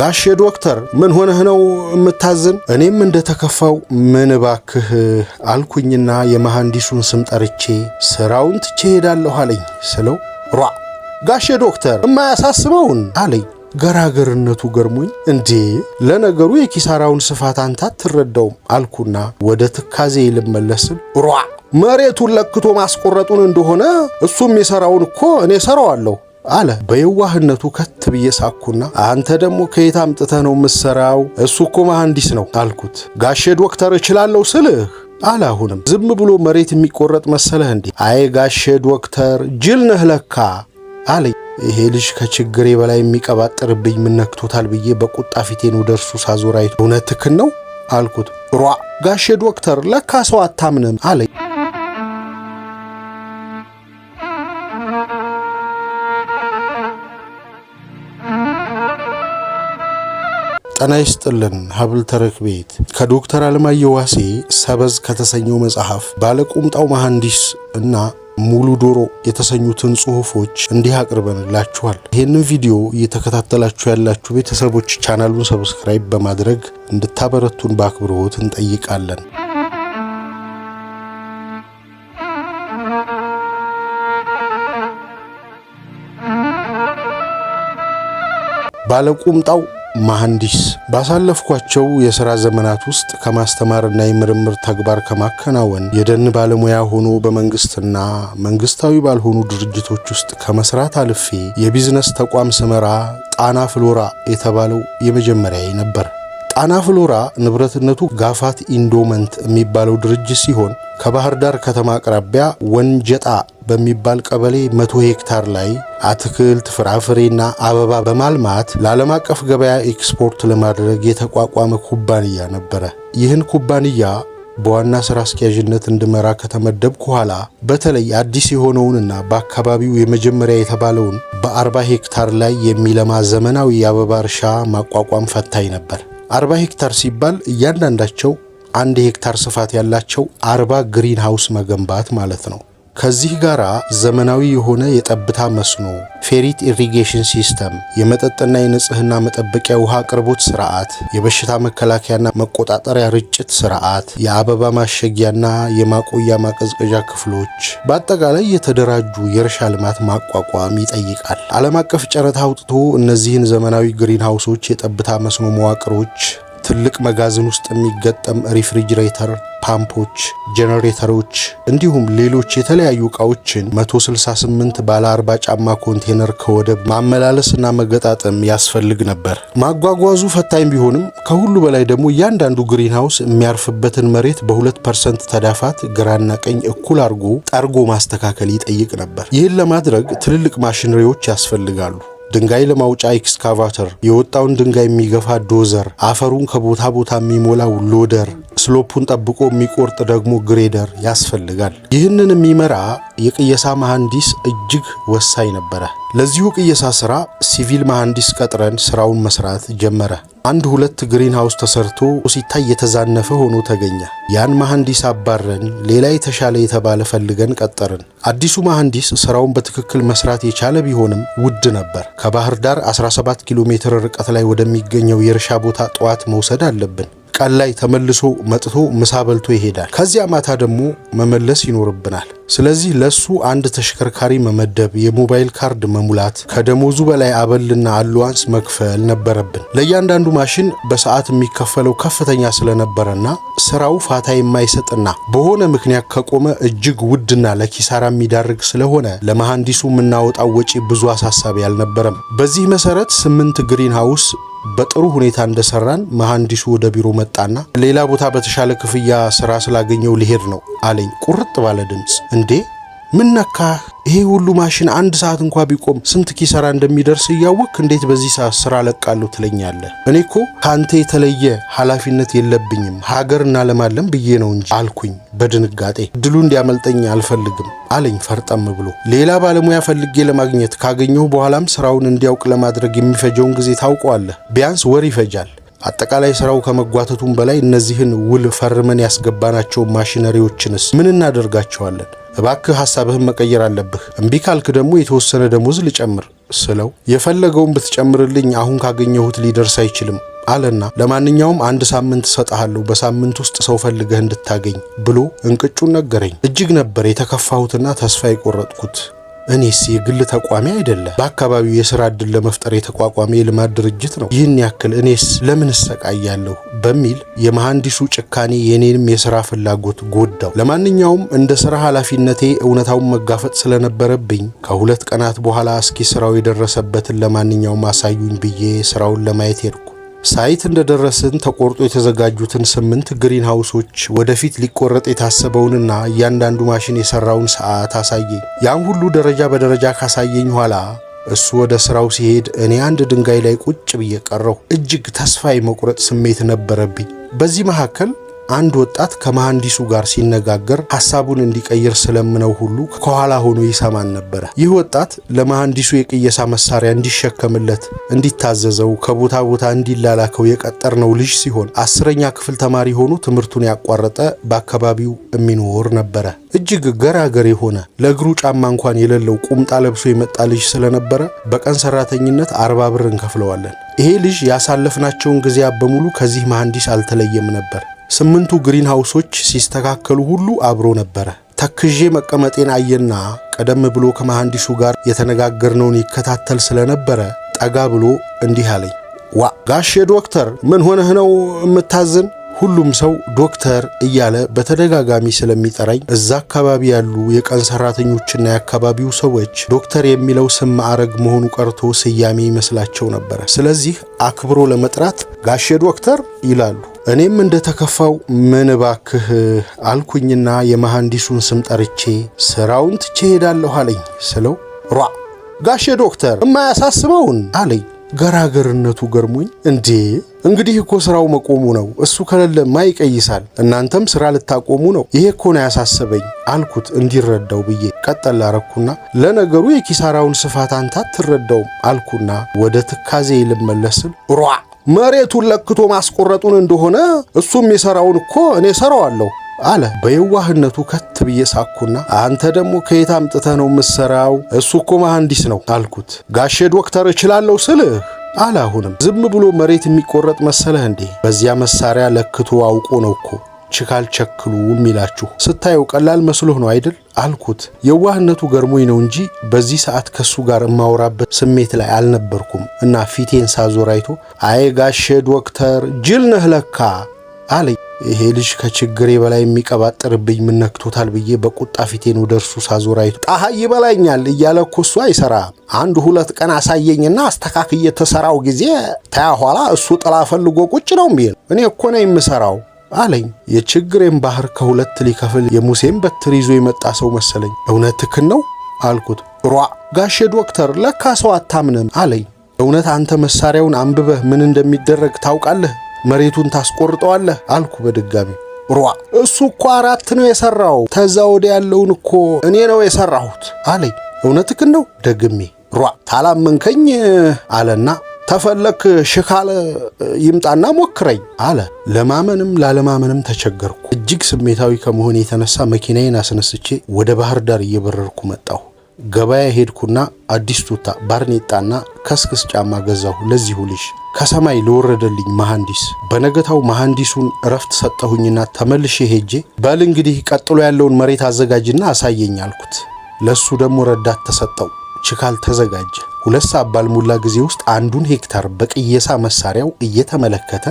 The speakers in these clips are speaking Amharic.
ጋሼ ዶክተር ምን ሆነህ ነው የምታዝን? እኔም እንደተከፋው ምን ባክህ አልኩኝና የመሐንዲሱን ስም ጠርቼ ስራውን ትቼ ሄዳለሁ አለኝ ስለው ጋሼ ዶክተር የማያሳስበውን አለኝ። ገራገርነቱ ገርሞኝ እንዴ ለነገሩ የኪሳራውን ስፋት አንተ አትረዳውም አልኩና ወደ ትካዜ ልመለስል መሬቱን ለክቶ ማስቆረጡን እንደሆነ እሱም የሰራውን እኮ እኔ ሰራዋለሁ አለ በየዋህነቱ። ከት ብዬ ሳኩና አንተ ደግሞ ከየት አምጥተህ ነው የምትሰራው? እሱ እኮ መሐንዲስ ነው አልኩት። ጋሼ ዶክተር እችላለሁ ስልህ አለ አሁንም። ዝም ብሎ መሬት የሚቆረጥ መሰለህ እንዴ? አይ ጋሼ ዶክተር ጅል ነህ ለካ አለኝ። ይሄ ልጅ ከችግሬ በላይ የሚቀባጥርብኝ ምን ነክቶታል ብዬ በቁጣ ፊቴን ወደ እርሱ ሳዞር አይቶ እውነትህን ነው አልኩት። ጋሼ ዶክተር ለካ ሰው አታምንም አለኝ። ጤና ይስጥልን ሀብል ተረክ ቤት ከዶክተር አለማየሁ ዋሴ ሰበዝ ከተሰኘው መጽሐፍ ባለቁምጣው መሐንዲስ እና ሙሉ ዶሮ የተሰኙትን ጽሑፎች እንዲህ አቅርበንላችኋል። ይህንን ቪዲዮ እየተከታተላችሁ ያላችሁ ቤተሰቦች ቻናሉን ሰብስክራይብ በማድረግ እንድታበረቱን በአክብሮት እንጠይቃለን። ባለቁምጣው መሐንዲስ ባሳለፍኳቸው የሥራ ዘመናት ውስጥ ከማስተማርና የምርምር ተግባር ከማከናወን የደን ባለሙያ ሆኖ በመንግስትና መንግስታዊ ባልሆኑ ድርጅቶች ውስጥ ከመስራት አልፌ የቢዝነስ ተቋም ስመራ ጣና ፍሎራ የተባለው የመጀመሪያዬ ነበር። ጣና ፍሎራ ንብረትነቱ ጋፋት ኢንዶመንት የሚባለው ድርጅት ሲሆን ከባህር ዳር ከተማ አቅራቢያ ወንጀጣ በሚባል ቀበሌ 100 ሄክታር ላይ አትክልት፣ ፍራፍሬና አበባ በማልማት ለዓለም አቀፍ ገበያ ኤክስፖርት ለማድረግ የተቋቋመ ኩባንያ ነበረ። ይህን ኩባንያ በዋና ሥራ አስኪያጅነት እንድመራ ከተመደብኩ ኋላ በተለይ አዲስ የሆነውንና በአካባቢው የመጀመሪያ የተባለውን በ40 ሄክታር ላይ የሚለማ ዘመናዊ የአበባ እርሻ ማቋቋም ፈታኝ ነበር። 40 ሄክታር ሲባል እያንዳንዳቸው 1 ሄክታር ስፋት ያላቸው 40 ግሪን ሃውስ መገንባት ማለት ነው። ከዚህ ጋር ዘመናዊ የሆነ የጠብታ መስኖ፣ ፌሪት ኢሪጌሽን ሲስተም፣ የመጠጥና የንጽህና መጠበቂያ ውሃ አቅርቦት ስርዓት፣ የበሽታ መከላከያና መቆጣጠሪያ ርጭት ስርዓት፣ የአበባ ማሸጊያና የማቆያ ማቀዝቀዣ ክፍሎች፣ በአጠቃላይ የተደራጁ የእርሻ ልማት ማቋቋም ይጠይቃል። ዓለም አቀፍ ጨረታ አውጥቶ እነዚህን ዘመናዊ ግሪን ሃውሶች የጠብታ መስኖ መዋቅሮች፣ ትልቅ መጋዘን ውስጥ የሚገጠም ሪፍሪጅሬተር፣ ፓምፖች፣ ጄኔሬተሮች እንዲሁም ሌሎች የተለያዩ ዕቃዎችን 168 ባለ 40 ጫማ ኮንቴነር ከወደብ ማመላለስና መገጣጠም ያስፈልግ ነበር። ማጓጓዙ ፈታኝ ቢሆንም ከሁሉ በላይ ደግሞ እያንዳንዱ ግሪን ሃውስ የሚያርፍበትን መሬት በ2% ተዳፋት ግራና ቀኝ እኩል አድርጎ ጠርጎ ማስተካከል ይጠይቅ ነበር። ይህን ለማድረግ ትልልቅ ማሽነሪዎች ያስፈልጋሉ። ድንጋይ ለማውጫ ኤክስካቫተር፣ የወጣውን ድንጋይ የሚገፋ ዶዘር፣ አፈሩን ከቦታ ቦታ የሚሞላው ሎደር፣ ስሎፑን ጠብቆ የሚቆርጥ ደግሞ ግሬደር ያስፈልጋል። ይህንን የሚመራ የቅየሳ መሐንዲስ እጅግ ወሳኝ ነበረ። ለዚሁ ቅየሳ ሥራ ሲቪል መሐንዲስ ቀጥረን ሥራውን መስራት ጀመረ። 1-2 ግሪን ሃውስ ተሰርቶ ሲታይ የተዛነፈ ሆኖ ተገኘ። ያን መሐንዲስ አባረን ሌላ የተሻለ የተባለ ፈልገን ቀጠርን። አዲሱ መሐንዲስ ሥራውን በትክክል መስራት የቻለ ቢሆንም ውድ ነበር። ከባህር ዳር 17 ኪሎ ሜትር ርቀት ላይ ወደሚገኘው የእርሻ ቦታ ጠዋት መውሰድ አለብን። ቀን ላይ ተመልሶ መጥቶ ምሳ በልቶ ይሄዳል። ከዚያ ማታ ደግሞ መመለስ ይኖርብናል። ስለዚህ ለሱ አንድ ተሽከርካሪ መመደብ፣ የሞባይል ካርድ መሙላት፣ ከደሞዙ በላይ አበልና አሉዋንስ መክፈል ነበረብን። ለእያንዳንዱ ማሽን በሰዓት የሚከፈለው ከፍተኛ ስለነበረና ስራው ፋታ የማይሰጥና በሆነ ምክንያት ከቆመ እጅግ ውድና ለኪሳራ የሚዳርግ ስለሆነ ለመሐንዲሱ የምናወጣው ወጪ ብዙ አሳሳቢ አልነበረም። በዚህ መሰረት 8 ግሪን ሃውስ በጥሩ ሁኔታ እንደሰራን መሐንዲሱ ወደ ቢሮ መጣና ሌላ ቦታ በተሻለ ክፍያ ስራ ስላገኘው ሊሄድ ነው አለኝ ቁርጥ ባለ ድምፅ። እንዴ ምን ነካህ? ይሄ ሁሉ ማሽን 1 ሰዓት እንኳ ቢቆም ስንት ኪሳራ እንደሚደርስ እያወቅህ እንዴት በዚህ ሰዓት ስራ ለቃለሁ ትለኛለህ? እኔ እኮ ካንተ የተለየ ኃላፊነት የለብኝም ሀገር እናለማለን ብዬ ነው እንጂ አልኩኝ በድንጋጤ። ድሉ እንዲያመልጠኝ አልፈልግም አለኝ ፈርጠም ብሎ። ሌላ ባለሙያ ፈልጌ ለማግኘት ካገኘሁ በኋላም ስራውን እንዲያውቅ ለማድረግ የሚፈጀውን ጊዜ ታውቀዋለህ። ቢያንስ ወር ይፈጃል አጠቃላይ ስራው ከመጓተቱም በላይ እነዚህን ውል ፈርመን ያስገባናቸው ማሽነሪዎችንስ ምን እናደርጋቸዋለን? እባክህ ሐሳብህን መቀየር አለብህ። እምቢ ካልክ ደግሞ የተወሰነ ደሞዝ ልጨምር ስለው የፈለገውን ብትጨምርልኝ አሁን ካገኘሁት ሊደርስ አይችልም አለና ለማንኛውም 1 ሳምንት ሰጣለሁ፣ በሳምንት ውስጥ ሰው ፈልገህ እንድታገኝ ብሎ እንቅጩን ነገረኝ። እጅግ ነበር የተከፋሁትና ተስፋ የቆረጥኩት። እኔስ የግል ተቋሚ አይደለ፣ በአካባቢው የሥራ ዕድል ለመፍጠር የተቋቋመ የልማት ድርጅት ነው። ይህን ያክል እኔስ ለምን እሰቃያለሁ በሚል የመሐንዲሱ ጭካኔ የኔንም የሥራ ፍላጎት ጎዳው። ለማንኛውም እንደ ሥራ ኃላፊነቴ እውነታውን መጋፈጥ ስለነበረብኝ ከ2 ቀናት በኋላ እስኪ ሥራው የደረሰበትን ለማንኛውም አሳዩኝ ብዬ ሥራውን ለማየት ሄድኩ። ሳይት እንደደረስን ተቆርጦ የተዘጋጁትን 8 ግሪን ሃውሶች፣ ወደፊት ሊቆረጥ የታሰበውንና እያንዳንዱ ማሽን የሰራውን ሰዓት አሳየኝ። ያን ሁሉ ደረጃ በደረጃ ካሳየኝ ኋላ እሱ ወደ ስራው ሲሄድ እኔ አንድ ድንጋይ ላይ ቁጭ ብዬ ቀረሁ። እጅግ ተስፋ የመቁረጥ ስሜት ነበረብኝ። በዚህ መካከል አንድ ወጣት ከመሐንዲሱ ጋር ሲነጋገር ሐሳቡን እንዲቀይር ስለምነው ሁሉ ከኋላ ሆኖ ይሰማን ነበር። ይህ ወጣት ለመሐንዲሱ የቅየሳ መሳሪያ እንዲሸከምለት፣ እንዲታዘዘው፣ ከቦታ ቦታ እንዲላላከው የቀጠርነው ልጅ ሲሆን 10ኛ ክፍል ተማሪ ሆኖ ትምህርቱን ያቋረጠ በአካባቢው የሚኖር ነበረ። እጅግ ገራገር የሆነ ለእግሩ ጫማ እንኳን የሌለው ቁምጣ ለብሶ የመጣ ልጅ ስለነበረ በቀን ሰራተኝነት 40 ብር እንከፍለዋለን። ይሄ ልጅ ያሳለፍናቸውን ጊዜያት በሙሉ ከዚህ መሐንዲስ አልተለየም ነበር። 8ቱ ግሪን ሃውሶች ሲስተካከሉ ሁሉ አብሮ ነበረ። ተክዤ መቀመጤን አየና ቀደም ብሎ ከመሐንዲሱ ጋር የተነጋገርነውን ይከታተል ስለነበረ ጠጋ ብሎ እንዲህ አለኝ። ዋ ጋሼ ዶክተር፣ ምን ሆነህ ነው የምታዝን? ሁሉም ሰው ዶክተር እያለ በተደጋጋሚ ስለሚጠራኝ እዛ አካባቢ ያሉ የቀን ሰራተኞችና የአካባቢው ሰዎች ዶክተር የሚለው ስም ማዕረግ መሆኑ ቀርቶ ስያሜ ይመስላቸው ነበር። ስለዚህ አክብሮ ለመጥራት ጋሼ ዶክተር ይላሉ። እኔም እንደተከፋው ምን ባክህ አልኩኝና የመሐንዲሱን ስም ጠርቼ ስራውን ትቼ ሄዳለሁ አለኝ ስለው ሯ ጋሼ ዶክተር የማያሳስበውን አለኝ። ገራገርነቱ ገርሞኝ እንዴ እንግዲህ እኮ ስራው መቆሙ ነው፣ እሱ ከሌለማ ይቀይሳል፣ እናንተም ስራ ልታቆሙ ነው፣ ይሄ እኮ ነው ያሳሰበኝ አልኩት እንዲረዳው ብዬ። ቀጠል አረኩና ለነገሩ የኪሳራውን ስፋት አንተ አትረዳውም አልኩና ወደ ትካዜ ልመለስል ሯ መሬቱን ለክቶ ማስቆረጡን እንደሆነ እሱም የሰራውን እኮ እኔ ሰራዋለሁ አለ። በየዋህነቱ ከት ብዬ ሳኩና አንተ ደግሞ ከየት አምጥተህ ነው የምትሰራው? እሱ እኮ መሐንዲስ ነው አልኩት። ጋሼ ዶክተር እችላለሁ ስልህ አለ። አሁንም ዝም ብሎ መሬት የሚቆረጥ መሰለህ እንዴ? በዚያ መሳሪያ ለክቶ አውቆ ነው እኮ ችካል ቸክሉ የሚላችሁ። ስታየው ቀላል መስሎህ ነው አይደል አልኩት። የዋህነቱ ገርሞኝ ነው እንጂ በዚህ ሰዓት ከሱ ጋር የማወራበት ስሜት ላይ አልነበርኩም እና ፊቴን ሳዞር አይቶ አይ ጋሼ ዶክተር ጅል ነህ ለካ አለኝ። ይሄ ልጅ ከችግሬ በላይ የሚቀባጥርብኝ ምን ነክቶታል ብዬ በቁጣ ፊቴን ወደ እርሱ ሳዞር አይቶ ጣሃይ ይበላኛል እያለ እኮ እሱ አይሰራም፣ 1-2 ቀን አሳየኝና አስተካክዬ ተሰራው ጊዜ ታያኋላ እሱ ጥላ ፈልጎ ቁጭ ነው የሚል፣ እኔ እኮ ነኝ የምሰራው አለኝ። የችግሬን ባህር ከሁለት ሊከፍል የሙሴን በትር ይዞ የመጣ ሰው መሰለኝ። እውነትህን ነው አልኩት። ሯ ጋሼ ዶክተር ለካ ሰው አታምንም አለኝ። እውነት አንተ መሳሪያውን አንብበህ ምን እንደሚደረግ ታውቃለህ? መሬቱን ታስቆርጠዋለህ አልኩ በድጋሚ። ሯ እሱ እኮ 4 ነው የሰራው፣ ተዛ ወደ ያለውን እኮ እኔ ነው የሰራሁት አለኝ። እውነትህን ነው ደግሜ። ሯ ታላመንከኝ አለና ተፈለክ ሽካለ ይምጣና ሞክረኝ አለ። ለማመንም ላለማመንም ተቸገርኩ። እጅግ ስሜታዊ ከመሆን የተነሳ መኪናዬን አስነስቼ ወደ ባህር ዳር እየበረርኩ መጣሁ። ገበያ ሄድኩና አዲስ ቱታ፣ ባርኔጣና ከስክስ ጫማ ገዛሁ ለዚሁ ልጅ ከሰማይ ለወረደልኝ መሐንዲስ። በነገታው መሐንዲሱን እረፍት ሰጠሁኝና ተመልሼ ሄጄ በል እንግዲህ ቀጥሎ ያለውን መሬት አዘጋጅና አሳየኝ አልኩት። ለሱ ደግሞ ረዳት ተሰጠው። ችካል ተዘጋጀ። 2 ሰዓት ባልሞላ ጊዜ ውስጥ 1 ሄክታር በቅየሳ መሳሪያው እየተመለከተ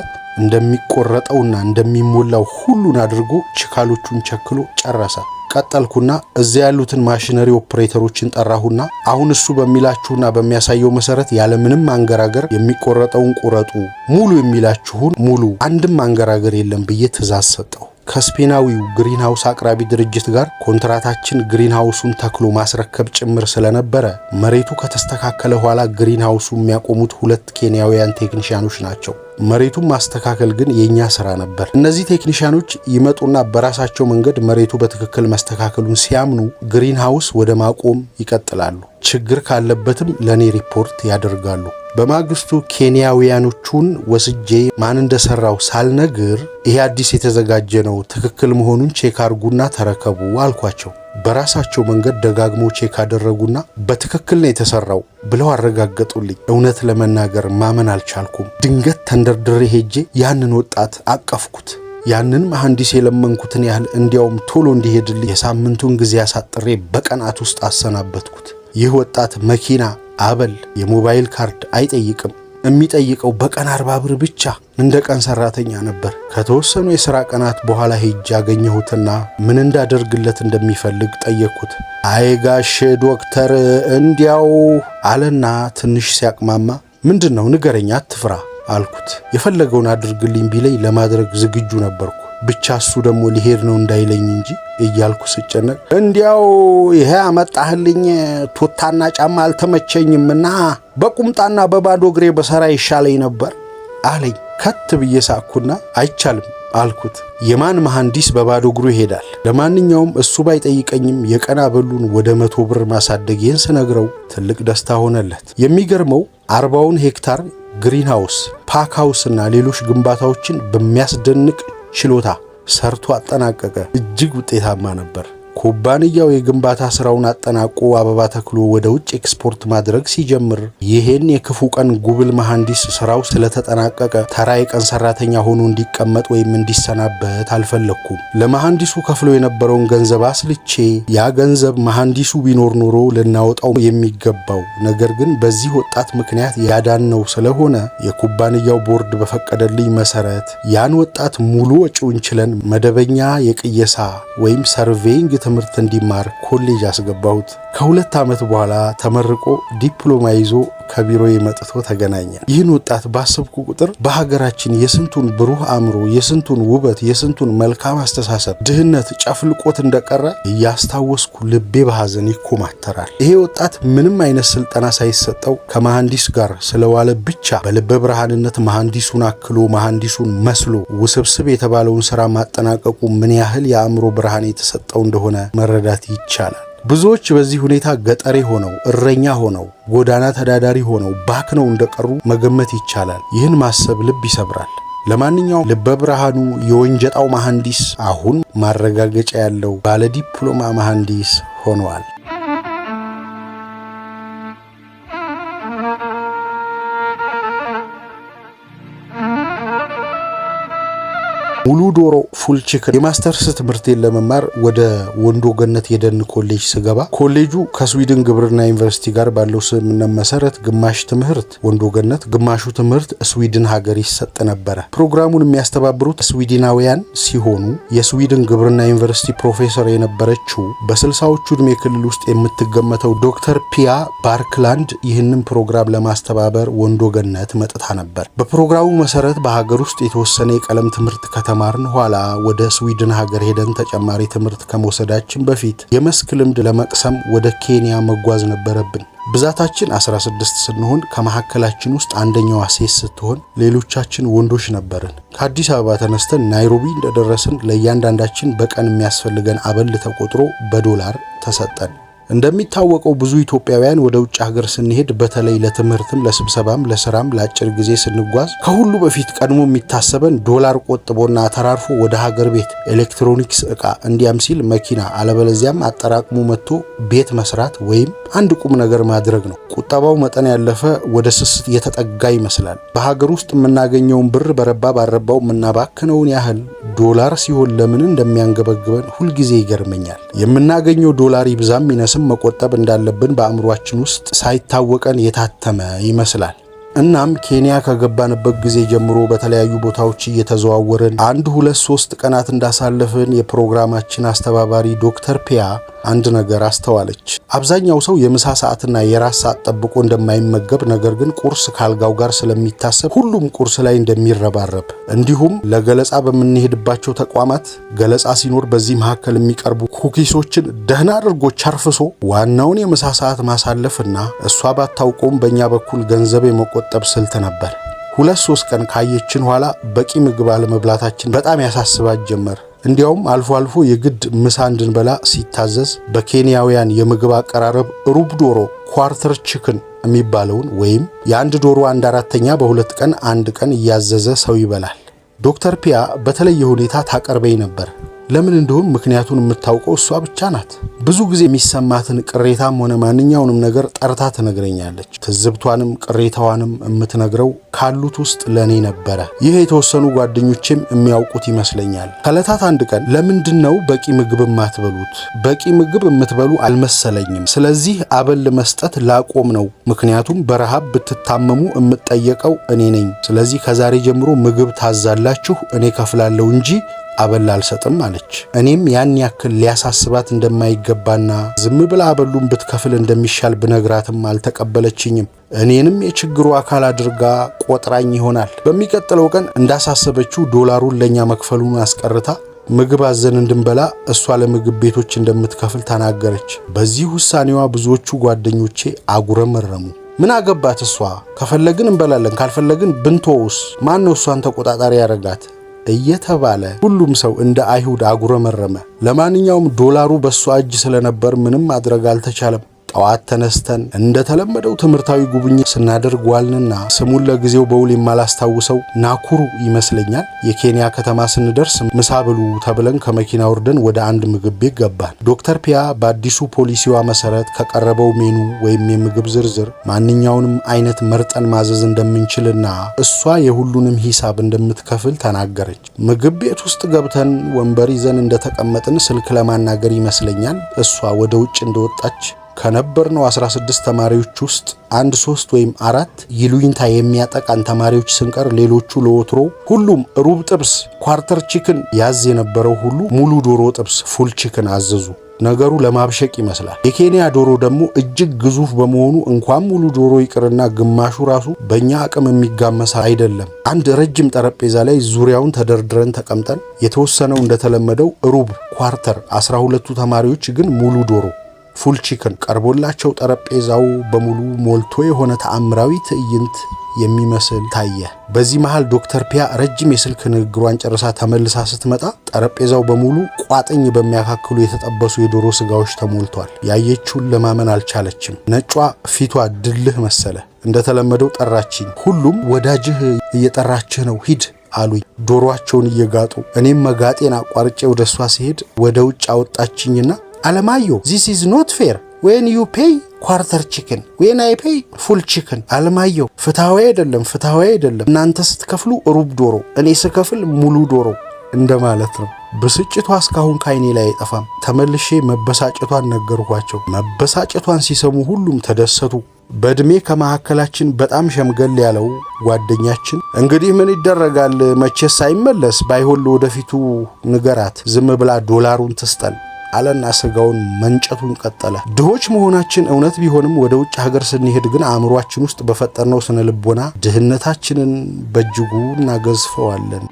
እንደሚቆረጠውና እንደሚሞላው ሁሉን አድርጎ ችካሎቹን ቸክሎ ጨረሰ። ቀጠልኩና እዚያ ያሉትን ማሽነሪ ኦፕሬተሮችን ጠራሁና አሁን እሱ በሚላችሁና በሚያሳየው መሰረት ያለምንም አንገራገር የሚቆረጠውን ቁረጡ፣ ሙሉ የሚላችሁን ሙሉ፣ አንድም አንገራገር የለም ብዬ ትእዛዝ ሰጠው። ከስፔናዊው ግሪን ሃውስ አቅራቢ ድርጅት ጋር ኮንትራታችን ግሪን ሃውሱን ተክሎ ማስረከብ ጭምር ስለነበረ መሬቱ ከተስተካከለ ኋላ ግሪን ሃውሱ የሚያቆሙት 2 ኬንያውያን ቴክኒሻኖች ናቸው። መሬቱን ማስተካከል ግን የኛ ስራ ነበር። እነዚህ ቴክኒሻኖች ይመጡና በራሳቸው መንገድ መሬቱ በትክክል መስተካከሉን ሲያምኑ ግሪን ሃውስ ወደ ማቆም ይቀጥላሉ። ችግር ካለበትም ለኔ ሪፖርት ያደርጋሉ። በማግስቱ ኬንያውያኖቹን ወስጄ ማን እንደሰራው ሳልነግር ይሄ አዲስ የተዘጋጀ ነው፣ ትክክል መሆኑን ቼክ አድርጉና ተረከቡ አልኳቸው። በራሳቸው መንገድ ደጋግሞ ቼክ አደረጉና በትክክል ነው የተሰራው ብለው አረጋገጡልኝ። እውነት ለመናገር ማመን አልቻልኩም። ድንገት ተንደርድሬ ሄጄ ያንን ወጣት አቀፍኩት። ያንን መሐንዲስ የለመንኩትን ያህል እንዲያውም ቶሎ እንዲሄድልኝ የሳምንቱን ጊዜ አሳጥሬ በቀናት ውስጥ አሰናበትኩት። ይህ ወጣት መኪና፣ አበል፣ የሞባይል ካርድ አይጠይቅም። የሚጠይቀው በቀን 40 ብር ብቻ እንደ ቀን ሰራተኛ ነበር። ከተወሰኑ የሥራ ቀናት በኋላ ሄጄ አገኘሁትና ምን እንዳደርግለት እንደሚፈልግ ጠየቅኩት። አይ ጋሼ ዶክተር እንዲያው አለና ትንሽ ሲያቅማማ ምንድነው ንገረኛ፣ አትፍራ አልኩት። የፈለገውን አድርግልኝ ቢለኝ ለማድረግ ዝግጁ ነበርኩ። ብቻ እሱ ደግሞ ሊሄድ ነው እንዳይለኝ እንጂ እያልኩ ስጨነቅ እንዲያው ይሄ አመጣህልኝ ቱታና ጫማ አልተመቸኝምና በቁምጣና በባዶ እግሬ በሰራ ይሻለኝ ነበር አለኝ። ከት ብዬ ሳቅኩና አይቻልም አልኩት። የማን መሐንዲስ በባዶ እግሩ ይሄዳል? ለማንኛውም እሱ ባይጠይቀኝም የቀን አበሉን ወደ 100 ብር ማሳደጌን ስነግረው ትልቅ ደስታ ሆነለት። የሚገርመው 40ውን ሄክታር ግሪን ሃውስ፣ ፓክ ሃውስና ሌሎች ግንባታዎችን በሚያስደንቅ ችሎታ ሰርቶ አጠናቀቀ። እጅግ ውጤታማ ነበር። ኩባንያው የግንባታ ስራውን አጠናቆ አበባ ተክሎ ወደ ውጭ ኤክስፖርት ማድረግ ሲጀምር ይሄን የክፉ ቀን ጉብል መሐንዲስ ስራው ስለተጠናቀቀ ተራ የቀን ሰራተኛ ሆኖ እንዲቀመጥ ወይም እንዲሰናበት አልፈለኩም። ለመሐንዲሱ ከፍሎ የነበረውን ገንዘብ አስልቼ ያ ገንዘብ መሐንዲሱ ቢኖር ኖሮ ልናወጣው የሚገባው ነገር ግን በዚህ ወጣት ምክንያት ያዳነው ስለሆነ የኩባንያው ቦርድ በፈቀደልኝ መሰረት ያን ወጣት ሙሉ ወጪውን ችለን መደበኛ የቅየሳ ወይም ሰርቬይንግ ትምህርት እንዲማር ኮሌጅ አስገባሁት። ከ2 ዓመት በኋላ ተመርቆ ዲፕሎማ ይዞ ከቢሮዬ መጥቶ ተገናኘ። ይህን ወጣት ባሰብኩ ቁጥር በሀገራችን የስንቱን ብሩህ አእምሮ፣ የስንቱን ውበት፣ የስንቱን መልካም አስተሳሰብ ድህነት ጨፍልቆት እንደቀረ እያስታወስኩ ልቤ በሐዘን ይኮማተራል። ይሄ ወጣት ምንም አይነት ስልጠና ሳይሰጠው ከመሐንዲስ ጋር ስለዋለ ብቻ በልበ ብርሃንነት መሐንዲሱን አክሎ መሐንዲሱን መስሎ ውስብስብ የተባለውን ስራ ማጠናቀቁ ምን ያህል የአእምሮ ብርሃን የተሰጠው እንደሆነ መረዳት ይቻላል። ብዙዎች በዚህ ሁኔታ ገጠሬ ሆነው እረኛ ሆነው ጎዳና ተዳዳሪ ሆነው ባክነው እንደቀሩ መገመት ይቻላል። ይህን ማሰብ ልብ ይሰብራል። ለማንኛውም ልበ ብርሃኑ የወንጀጣው መሐንዲስ አሁን ማረጋገጫ ያለው ባለ ዲፕሎማ መሐንዲስ ሆኗል። ሙሉ ዶሮ ፉል ቺክን የማስተርስ ትምህርቴን ለመማር ወደ ወንዶ ገነት የደን ኮሌጅ ስገባ ኮሌጁ ከስዊድን ግብርና ዩኒቨርሲቲ ጋር ባለው ስምምነት መሰረት ግማሽ ትምህርት ወንዶ ገነት፣ ግማሹ ትምህርት ስዊድን ሀገር ይሰጥ ነበረ። ፕሮግራሙን የሚያስተባብሩት ስዊድናውያን ሲሆኑ የስዊድን ግብርና ዩኒቨርሲቲ ፕሮፌሰር የነበረችው በ60ዎቹ ዕድሜ ክልል ውስጥ የምትገመተው ዶክተር ፒያ ባርክላንድ ይህንን ፕሮግራም ለማስተባበር ወንዶ ገነት መጥታ ነበር። በፕሮግራሙ መሰረት በሀገር ውስጥ የተወሰነ የቀለም ትምህርት ከተማርን ኋላ ወደ ስዊድን ሀገር ሄደን ተጨማሪ ትምህርት ከመውሰዳችን በፊት የመስክ ልምድ ለመቅሰም ወደ ኬንያ መጓዝ ነበረብን። ብዛታችን 16 ስንሆን ከመሐከላችን ውስጥ አንደኛዋ ሴት ስትሆን ሌሎቻችን ወንዶች ነበርን። ከአዲስ አበባ ተነስተን ናይሮቢ እንደደረስን ለእያንዳንዳችን በቀን የሚያስፈልገን አበል ተቆጥሮ በዶላር ተሰጠን። እንደሚታወቀው ብዙ ኢትዮጵያውያን ወደ ውጭ ሀገር ስንሄድ በተለይ ለትምህርትም፣ ለስብሰባም፣ ለስራም ለአጭር ጊዜ ስንጓዝ ከሁሉ በፊት ቀድሞ የሚታሰበን ዶላር ቆጥቦና ተራርፎ ወደ ሀገር ቤት ኤሌክትሮኒክስ ዕቃ እንዲያም ሲል መኪና አለበለዚያም አጠራቅሞ መጥቶ ቤት መስራት ወይም አንድ ቁም ነገር ማድረግ ነው። ቁጠባው መጠን ያለፈ ወደ ስስት የተጠጋ ይመስላል። በሀገር ውስጥ የምናገኘውን ብር በረባ ባረባው የምናባክነውን ያህል ዶላር ሲሆን ለምን እንደሚያንገበግበን ሁልጊዜ ይገርመኛል። የምናገኘው ዶላር ይብዛም ይነስም መቆጠብ እንዳለብን በአእምሯችን ውስጥ ሳይታወቀን የታተመ ይመስላል። እናም ኬንያ ከገባንበት ጊዜ ጀምሮ በተለያዩ ቦታዎች እየተዘዋወርን 1-2-3 ቀናት እንዳሳለፍን የፕሮግራማችን አስተባባሪ ዶክተር ፒያ አንድ ነገር አስተዋለች። አብዛኛው ሰው የምሳ ሰዓትና የራት ሰዓት ጠብቆ እንደማይመገብ፣ ነገር ግን ቁርስ ካልጋው ጋር ስለሚታሰብ ሁሉም ቁርስ ላይ እንደሚረባረብ፣ እንዲሁም ለገለጻ በምንሄድባቸው ተቋማት ገለጻ ሲኖር በዚህ መካከል የሚቀርቡ ኩኪሶችን ደህና አድርጎ ቸርፍሶ ዋናውን የምሳ ሰዓት ማሳለፍና እሷ ባታውቀውም በእኛ በኩል ገንዘብ የመቆጠብ ስልት ነበር። 2-3 ቀን ካየችን ኋላ በቂ ምግብ አለመብላታችን በጣም ያሳስባት ጀመር። እንዲያውም አልፎ አልፎ የግድ ምሳ እንድንበላ ሲታዘዝ በኬንያውያን የምግብ አቀራረብ ሩብ ዶሮ ኳርተር ቺክን የሚባለውን ወይም የአንድ ዶሮ 1/4ኛ በ2 ቀን 1 ቀን እያዘዘ ሰው ይበላል። ዶክተር ፒያ በተለየ ሁኔታ ታቀርበኝ ነበር። ለምን እንደሆነ ምክንያቱን የምታውቀው እሷ ብቻ ናት። ብዙ ጊዜ የሚሰማትን ቅሬታም ሆነ ማንኛውንም ነገር ጠርታ ትነግረኛለች። ትዝብቷንም ቅሬታዋንም የምትነግረው ካሉት ውስጥ ለኔ ነበረ። ይህ የተወሰኑ ጓደኞቼም የሚያውቁት ይመስለኛል። ከዕለታት አንድ ቀን ለምንድነው በቂ ምግብ የማትበሉት? በቂ ምግብ የምትበሉ አልመሰለኝም። ስለዚህ አበል መስጠት ላቆም ነው። ምክንያቱም በረሃብ ብትታመሙ የምጠየቀው እኔ ነኝ። ስለዚህ ከዛሬ ጀምሮ ምግብ ታዛላችሁ፣ እኔ ከፍላለሁ እንጂ አበል አልሰጥም አለች። እኔም ያን ያክል ሊያሳስባት እንደማይገባና ዝም ብላ አበሉን ብትከፍል እንደሚሻል ብነግራትም አልተቀበለችኝም። እኔንም የችግሩ አካል አድርጋ ቆጥራኝ ይሆናል። በሚቀጥለው ቀን እንዳሳሰበችው $1 ለኛ መክፈሉን አስቀርታ ምግብ አዘን እንድንበላ እሷ ለምግብ ቤቶች እንደምትከፍል ተናገረች። በዚህ ውሳኔዋ ብዙዎቹ ጓደኞቼ አጉረመረሙ። ምን አገባት እሷ? ከፈለግን እንበላለን፣ ካልፈለግን ብንተውስ? ማን ነው እሷን ተቆጣጣሪ ያረጋት? እየተባለ ሁሉም ሰው እንደ አይሁድ አጉረመረመ። ለማንኛውም $1 በሷ እጅ ስለነበር ምንም ማድረግ አልተቻለም። ጠዋት ተነስተን እንደተለመደው ትምህርታዊ ጉብኝት ስናደርግ ዋልንና ስሙን ለጊዜው በውል የማላስታውሰው ናኩሩ ይመስለኛል የኬንያ ከተማ ስንደርስ ምሳ ብሉ ተብለን ከመኪና ወርደን ወደ አንድ ምግብ ቤት ገባን። ዶክተር ፒያ በአዲሱ ፖሊሲዋ መሰረት ከቀረበው ሜኑ ወይም የምግብ ዝርዝር ማንኛውንም አይነት መርጠን ማዘዝ እንደምንችልና እሷ የሁሉንም ሂሳብ እንደምትከፍል ተናገረች። ምግብ ቤት ውስጥ ገብተን ወንበር ይዘን እንደተቀመጥን ስልክ ለማናገር ይመስለኛል እሷ ወደ ውጭ እንደወጣች ከነበርነው 16 ተማሪዎች ውስጥ 3 ወይም 4 ይሉኝታ የሚያጠቃን ተማሪዎች ስንቀር ሌሎቹ ለወትሮ ሁሉም ሩብ ጥብስ ኳርተር ቺክን ያዝ የነበረው ሁሉ ሙሉ ዶሮ ጥብስ ፉል ቺክን አዘዙ። ነገሩ ለማብሸቅ ይመስላል። የኬንያ ዶሮ ደግሞ እጅግ ግዙፍ በመሆኑ እንኳን ሙሉ ዶሮ ይቅርና ግማሹ ራሱ በእኛ አቅም የሚጋመስ አይደለም። አንድ ረጅም ጠረጴዛ ላይ ዙሪያውን ተደርድረን ተቀምጠን የተወሰነው እንደተለመደው ሩብ ኳርተር 12ቱ ተማሪዎች ግን ሙሉ ዶሮ ፉል ቺክን ቀርቦላቸው ጠረጴዛው በሙሉ ሞልቶ የሆነ ተአምራዊ ትዕይንት የሚመስል ታየ። በዚህ መሃል ዶክተር ፒያ ረጅም የስልክ ንግግሯን ጨርሳ ተመልሳ ስትመጣ ጠረጴዛው በሙሉ ቋጥኝ በሚያካክሉ የተጠበሱ የዶሮ ስጋዎች ተሞልቷል። ያየችውን ለማመን አልቻለችም። ነጯ ፊቷ ድልህ መሰለ። እንደተለመደው ጠራችኝ። ሁሉም ወዳጅህ እየጠራችህ ነው ሂድ አሉኝ ዶሮአቸውን እየጋጡ። እኔም መጋጤን አቋርጬ ወደሷ ሲሄድ ወደ ውጭ አወጣችኝና አለማየሁ this is not fair when you pay quarter chicken when I pay full chicken አለማየሁ ፍትሃዊ አይደለም እናንተ ስትከፍሉ ሩብ ዶሮ እኔ ስከፍል ሙሉ ዶሮ እንደማለት ነው። ብስጭቷ እስካሁን ካይኔ ላይ አይጠፋም። ተመልሼ መበሳጨቷን ነገርኳቸው። መበሳጨቷን ሲሰሙ ሁሉም ተደሰቱ። በእድሜ ከመካከላችን በጣም ሸምገል ያለው ጓደኛችን እንግዲህ ምን ይደረጋል መቼስ ሳይመለስ ባይሆን ወደፊቱ ንገራት ዝም ብላ $1 ትስጠን አለና ስጋውን መንጨቱን ቀጠለ። ድሆች መሆናችን እውነት ቢሆንም ወደ ውጭ ሀገር ስንሄድ ግን አእምሯችን ውስጥ በፈጠርነው ስነ ልቦና ድህነታችንን በእጅጉ እናገዝፈዋለን።